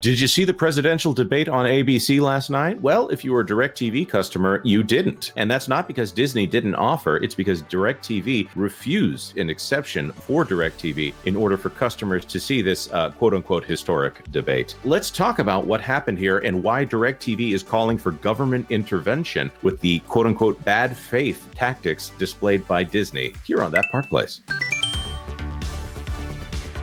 Did you see the presidential debate on ABC last night? Well, if you were a DirecTV customer, you didn't. And that's not because Disney didn't offer, it's because DirecTV refused an exception for DirecTV in order for customers to see this quote-unquote historic debate. Let's talk about what happened here and why DirecTV is calling for government intervention with the quote-unquote bad faith tactics displayed by Disney here on That Park Place.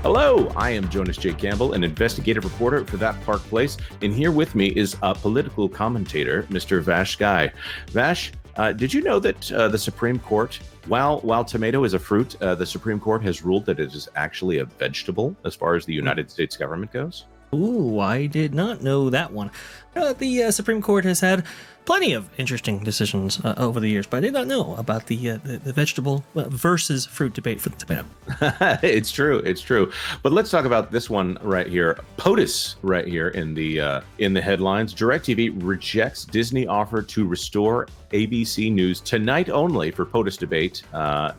Hello, I am Jonas J. Campbell, an investigative reporter for That Park Place, and here with me is a political commentator, Mr. VashSky. Vash, did you know that the Supreme Court, while tomato is a fruit, the Supreme Court has ruled that it is actually a vegetable as far as the United States government goes? Ooh, I did not know that one. The Supreme Court has had plenty of interesting decisions over the years, but I did not know about the vegetable versus fruit debate for the tomato. It's true. But let's talk about this one right here. POTUS right here in the headlines. DirecTV rejects Disney offer to restore ABC News tonight only for POTUS debate.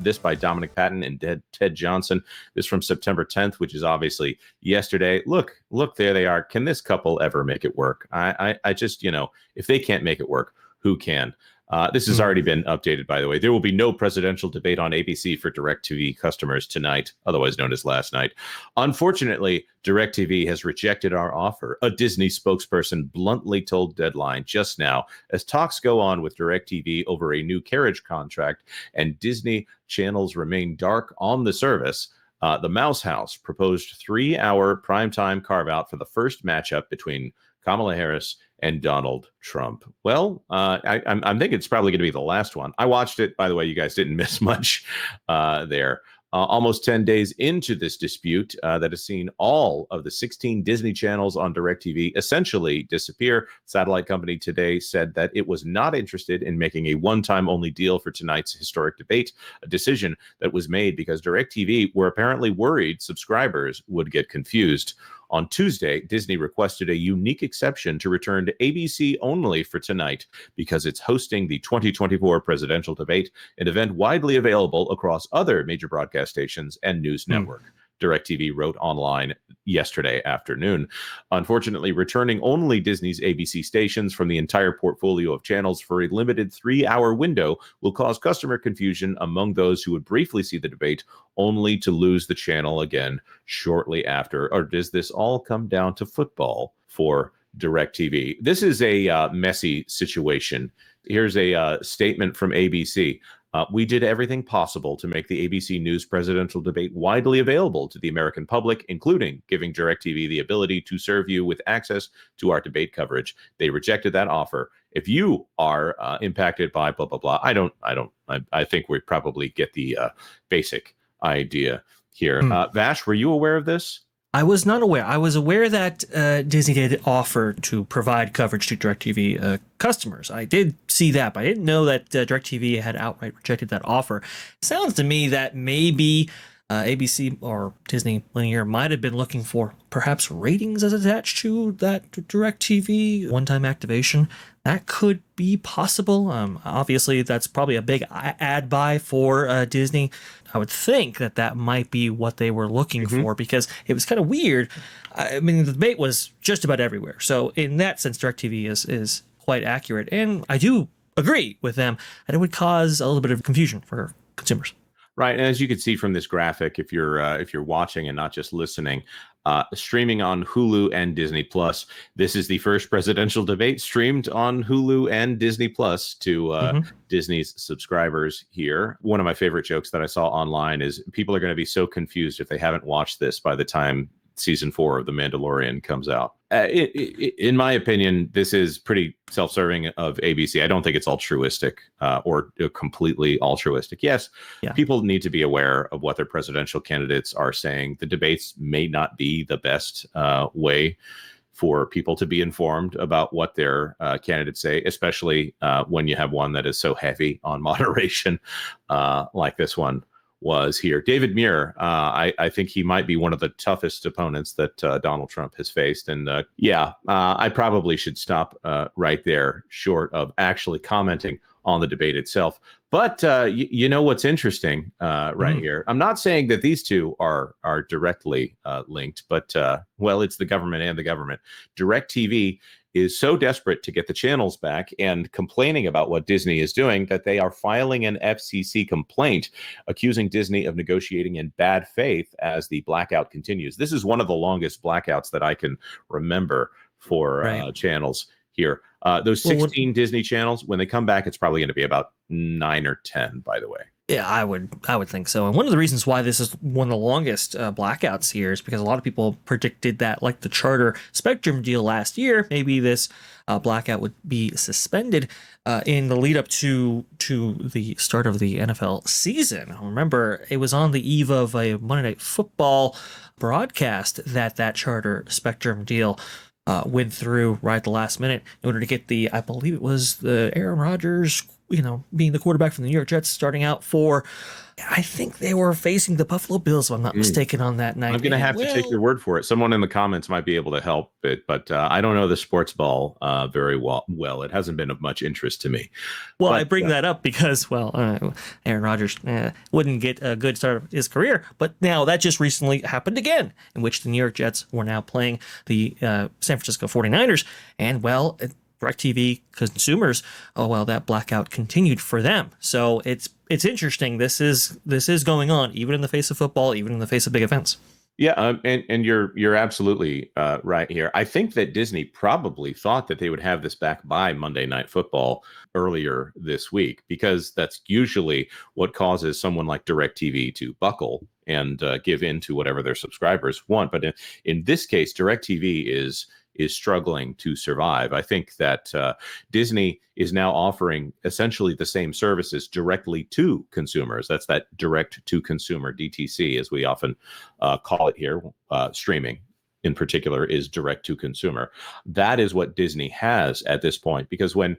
This by Dominic Patton and Ted Johnson. This from September 10th, which is obviously yesterday. Look, there they are. Can this couple ever make it work? I just, if they can't make it work, who can? This has already been updated, by the way. There will be no presidential debate on ABC for DirecTV customers tonight, otherwise known as last night. Unfortunately, DirecTV has rejected our offer, a Disney spokesperson bluntly told Deadline just now, as talks go on with DirecTV over a new carriage contract and Disney channels remain dark on the service. The Mouse House proposed 3-hour primetime carve-out for the first matchup between Kamala Harris and Donald Trump. Well, I'm thinking it's probably going to be the last one. I watched it, by the way. You guys didn't miss much there. Almost 10 days into this dispute that has seen all of the 16 Disney channels on DirecTV essentially disappear. Satellite company today said that it was not interested in making a one-time only deal for tonight's historic debate, a decision that was made because DirecTV were apparently worried subscribers would get confused. On Tuesday, Disney requested a unique exception to return to ABC only for tonight because it's hosting the 2024 presidential debate, an event widely available across other major broadcast stations and news network. DirecTV wrote online yesterday afternoon. Unfortunately, returning only Disney's ABC stations from the entire portfolio of channels for a limited 3-hour window will cause customer confusion among those who would briefly see the debate only to lose the channel again shortly after. Or does this all come down to football for DirecTV? This is a messy situation. Here's a statement from ABC. We did everything possible to make the ABC News presidential debate widely available to the American public, including giving DirecTV the ability to serve you with access to our debate coverage. They rejected that offer. If you are impacted by blah, blah, blah, I think we probably get the basic idea here. Vash, were you aware of this? I was not aware. I was aware that Disney did offer to provide coverage to DirecTV customers. I did see that, but I didn't know that DirecTV had outright rejected that offer. It sounds to me that maybe ABC or Disney Linear might have been looking for perhaps ratings as attached to that DirecTV one-time activation. That could be possible. Obviously, that's probably a big ad buy for Disney. I would think that might be what they were looking for because it was kind of weird. I mean, the debate was just about everywhere. So in that sense, DirecTV is quite accurate. And I do agree with them that it would cause a little bit of confusion for consumers. Right, and as you can see from this graphic, if you're watching and not just listening, streaming on Hulu and Disney Plus. This is the first presidential debate streamed on Hulu and Disney Plus to Disney's subscribers here. One of my favorite jokes that I saw online is people are going to be so confused if they haven't watched this by the time season 4 of The Mandalorian comes out. In my opinion, this is pretty self-serving of ABC. I don't think it's altruistic or completely altruistic. Yes, people need to be aware of what their presidential candidates are saying. The debates may not be the best way for people to be informed about what their candidates say, especially when you have one that is so heavy on moderation like this one was here. David Muir, I think he might be one of the toughest opponents that Donald Trump has faced. And I probably should stop right there, short of actually commenting on the debate itself. But you know what's interesting right here? I'm not saying that these two are directly linked, but well, it's the government and the government. DirecTV is so desperate to get the channels back and complaining about what Disney is doing that they are filing an FCC complaint accusing Disney of negotiating in bad faith as the blackout continues. This is one of the longest blackouts that I can remember for channels here. Those 16 Disney channels, when they come back, it's probably going to be about 9 or 10, by the way. Yeah, I would think so. And one of the reasons why this is one of the longest blackouts here is because a lot of people predicted that, like the Charter Spectrum deal last year, maybe this blackout would be suspended in the lead up to the start of the NFL season. Remember, it was on the eve of a Monday Night Football broadcast that Charter Spectrum deal went through right at the last minute in order to get I believe it was the Aaron Rodgers, being the quarterback from the New York Jets, starting out for, I think they were facing the Buffalo Bills, if I'm not mistaken, on that night. I'm going to have to take your word for it. Someone in the comments might be able to help it, but I don't know the sports ball very well. It hasn't been of much interest to me. Well, I bring that up because, Aaron Rodgers wouldn't get a good start of his career, but now that just recently happened again, in which the New York Jets were now playing the San Francisco 49ers, and DirecTV consumers, that blackout continued for them. So it's interesting. This is going on even in the face of football, even in the face of big events. Yeah, and you're absolutely right here. I think that Disney probably thought that they would have this back by Monday Night Football earlier this week, because that's usually what causes someone like DirecTV to buckle and give in to whatever their subscribers want. But in this case, DirecTV is struggling to survive. I think that Disney is now offering essentially the same services directly to consumers. That's that direct to consumer, DTC, as we often call it here. Streaming in particular is direct to consumer. That is what Disney has at this point, because when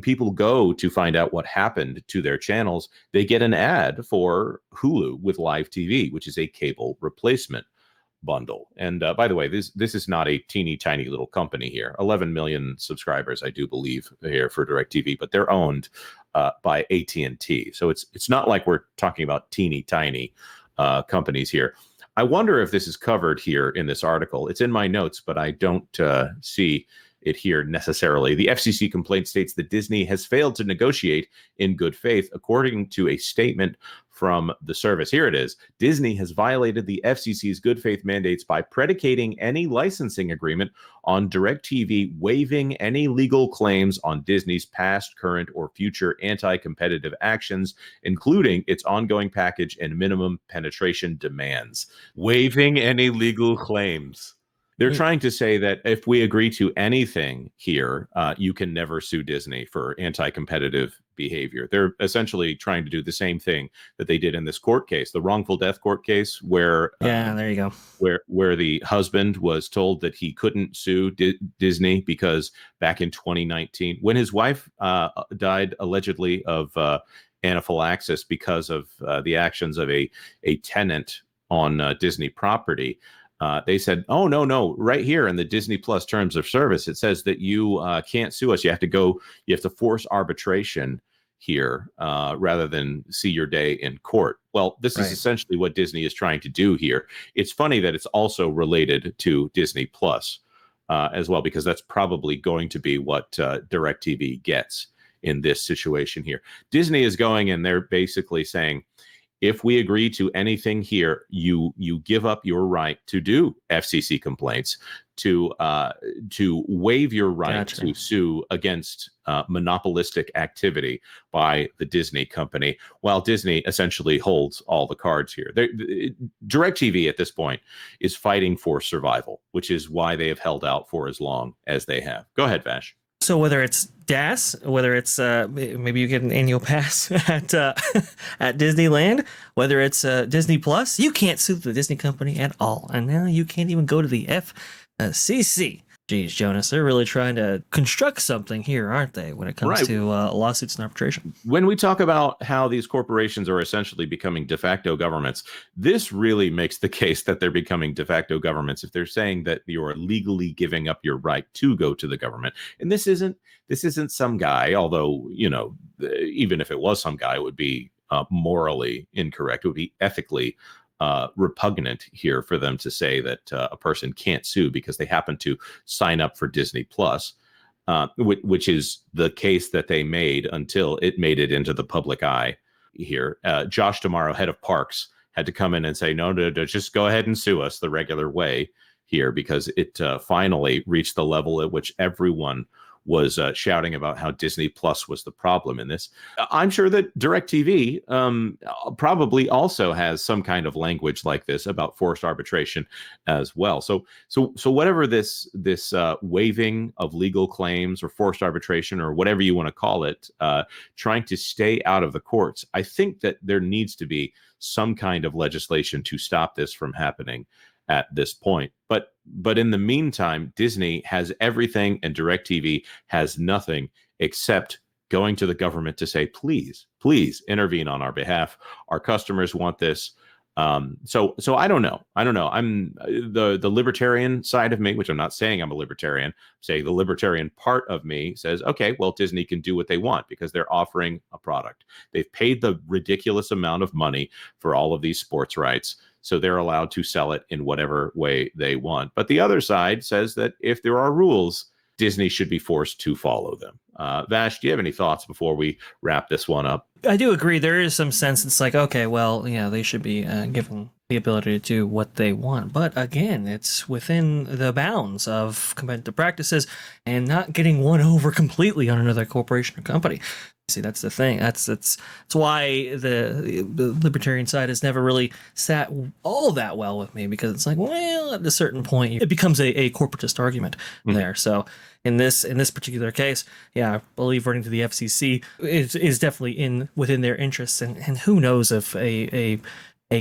people go to find out what happened to their channels, they get an ad for Hulu with live TV, which is a cable replacement bundle. And by the way, this is not a teeny tiny little company here. 11 million subscribers, I do believe, here for DirecTV, but they're owned by AT&T. So it's not like we're talking about teeny tiny companies here. I wonder if this is covered here in this article. It's in my notes, but I don't see it here necessarily. The FCC complaint states that Disney has failed to negotiate in good faith, according to a statement from the service. Here it is. Disney has violated the FCC's good faith mandates by predicating any licensing agreement on DirecTV waiving any legal claims on Disney's past, current, or future anti-competitive actions, including its ongoing package and minimum penetration demands. Waiving any legal claims. They're trying to say that if we agree to anything here, you can never sue Disney for anti-competitive behavior. They're essentially trying to do the same thing that they did in this court case, the wrongful death court case, where there you go, where the husband was told that he couldn't sue Disney because back in 2019, when his wife died allegedly of anaphylaxis because of the actions of a tenant on Disney property. They said, oh, no, right here in the Disney Plus terms of service, it says that you can't sue us. You have to force arbitration here rather than see your day in court. Well, this is essentially what Disney is trying to do here. It's funny that it's also related to Disney Plus as well, because that's probably going to be what DirecTV gets in this situation here. Disney is going and they're basically saying, if we agree to anything here, you give up your right to do FCC complaints, to waive your right to sue against monopolistic activity by the Disney company, while Disney essentially holds all the cards here. DirecTV at this point is fighting for survival, which is why they have held out for as long as they have. Go ahead, Vash. So whether it's DAS, whether it's maybe you get an annual pass at at Disneyland, whether it's Disney Plus, you can't sue the Disney company at all, and now you can't even go to the FCC. Geez, Jonas, they're really trying to construct something here, aren't they, when it comes Right. to lawsuits and arbitration? When we talk about how these corporations are essentially becoming de facto governments, this really makes the case that they're becoming de facto governments if they're saying that you're legally giving up your right to go to the government. And this isn't some guy, although, even if it was some guy, it would be morally incorrect. It would be ethically repugnant here for them to say that a person can't sue because they happen to sign up for Disney Plus, which is the case that they made until it made it into the public eye here. Josh Tomorrow, head of parks, had to come in and say, no, just go ahead and sue us the regular way here, because it finally reached the level at which everyone was shouting about how Disney Plus was the problem in this. I'm sure that DirecTV probably also has some kind of language like this about forced arbitration as well. So whatever this waiving of legal claims or forced arbitration or whatever you want to call it, trying to stay out of the courts, I think that there needs to be some kind of legislation to stop this from happening at this point. But in the meantime, Disney has everything and DirecTV has nothing except going to the government to say, please intervene on our behalf. Our customers want this. So I don't know. I'm the libertarian side of me, which I'm not saying I'm a libertarian. I'm saying the libertarian part of me says, okay, well, Disney can do what they want because they're offering a product. They've paid the ridiculous amount of money for all of these sports rights, so they're allowed to sell it in whatever way they want. But the other side says that if there are rules, Disney should be forced to follow them. Vash, do you have any thoughts before we wrap this one up? I do agree. There is some sense it's like, okay, well, yeah, they should be given the ability to do what they want. But again, it's within the bounds of competitive practices and not getting one over completely on another corporation or company. See, that's the thing. That's why the libertarian side has never really sat all that well with me, because it's like, well, at a certain point, it becomes a corporatist argument there. So in this particular case, yeah, I believe running to the FCC is definitely within their interests, and who knows if a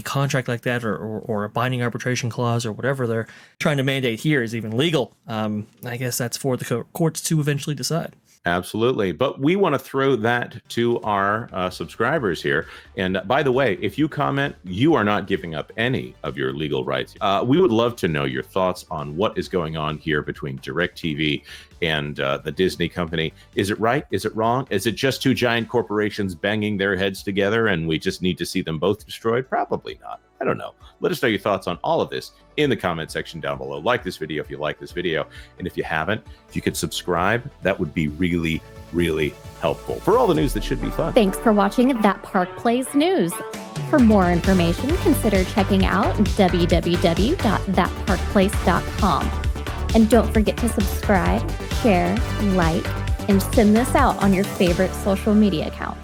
contract like that or a binding arbitration clause or whatever they're trying to mandate here is even legal. I guess that's for the courts to eventually decide. Absolutely. But we want to throw that to our subscribers here. And by the way, if you comment, you are not giving up any of your legal rights. We would love to know your thoughts on what is going on here between DirecTV and the Disney company. Is it right? Is it wrong? Is it just two giant corporations banging their heads together and we just need to see them both destroyed? Probably not. I don't know. Let us know your thoughts on all of this in the comment section down below. Like this video if you like this video. And if you haven't, if you could subscribe, that would be really, really helpful for all the news that should be fun. Thanks for watching That Park Plays News. For more information, consider checking out www.thatparkplace.com. And don't forget to subscribe, share, like, and send this out on your favorite social media accounts.